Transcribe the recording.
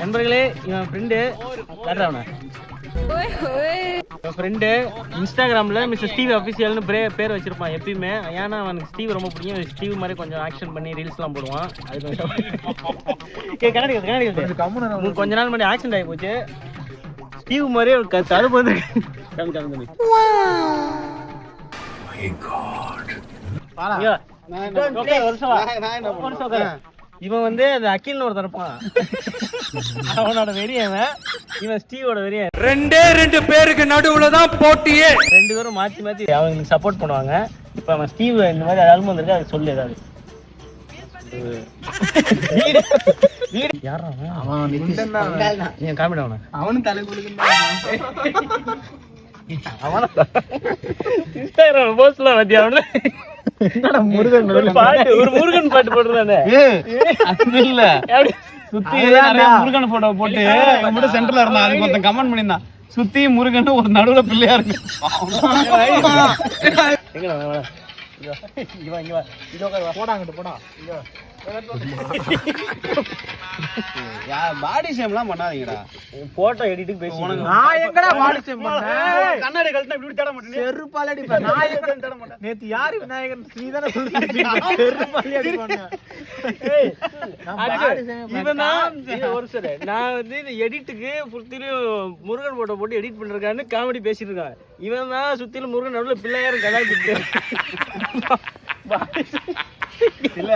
நண்பர்களே, இவன் ஃப்ரெண்டு என் ஃப்ரெண்டு இன்ஸ்டாகிராமில் மிஸ்டர் ஸ்டீவ் அஃபிஷியல்னு பேர் வச்சிருப்பான் எப்பயுமே. ஏன்னா அவனுக்கு ஸ்டீவ் ரொம்ப பிடிக்கும். ஸ்டீவ் மாதிரி கொஞ்சம் ஆக்ஷன் பண்ணி ரீல்ஸ்லாம் போடுவான். அது கண்ணாடி கொஞ்ச நாள் முன்னாடி ஆக்சிடென்ட் ஆகி போச்சு. ஸ்டீவ் மாதிரியே தடுப்பு வந்து இவன் வந்து அந்த அகில்னு ஒரு தரப்பான். அவனோட வெறியவன், இவன் ஸ்டீவோட வெறியன். ரெண்டு பேருக்கு நடுவுல தான் போட்டியே. 2 பேரும் மாத்தி மாத்தி அவங்க சப்போர்ட் பண்ணுவாங்க. இப்ப அவன் ஸ்டீவ் இந்த மாதிரி அல்பம் வந்திருக்கு, அதை சொல்லு ஏதாவது. அவனும் தலை முருகன் பாட்டு போட்டுருந்தானே இல்ல சுத்தி முருகன் போட்டோ போட்டு சென்டர்ல இருந்தான். அதுக்கு ஒருத்தன் கமெண்ட் பண்ணியிருந்தான், சுத்தி முருகன் ஒரு நடுவுல பிள்ளையா இருக்கு. பாடி ஷேம்லாம் பண்ணாதீங்கடா. போட்டோ எடிட்டிங் பேசி நான் எங்கடா பாடி ஷேம் பண்ணேன்? கண்ணாடி கழட்டினா இப்படி தேட மாட்டேன். செருப்பால அடிப்பேன். நான் எங்க தேட மாட்டேன். நேத்து யாரு விநாயகர் நீ தான சொல்றீங்க. செருப்பால அடிப்பானே. ஏய் நான் பாடி ஷேம் இவனா ஒரு சரி. நான் வந்து இந்த எடிட்டுக்கு சுத்திலும் முருகன் போட்டோ போட்டு எடிட் பண்றேன்னு காமெடி பேசிட்டு இருக்கான். இவன் தான் சுத்திலும் முருகன் நடுவுல பிள்ளையாரும் கலாய்ச்சிட்டு இல்ல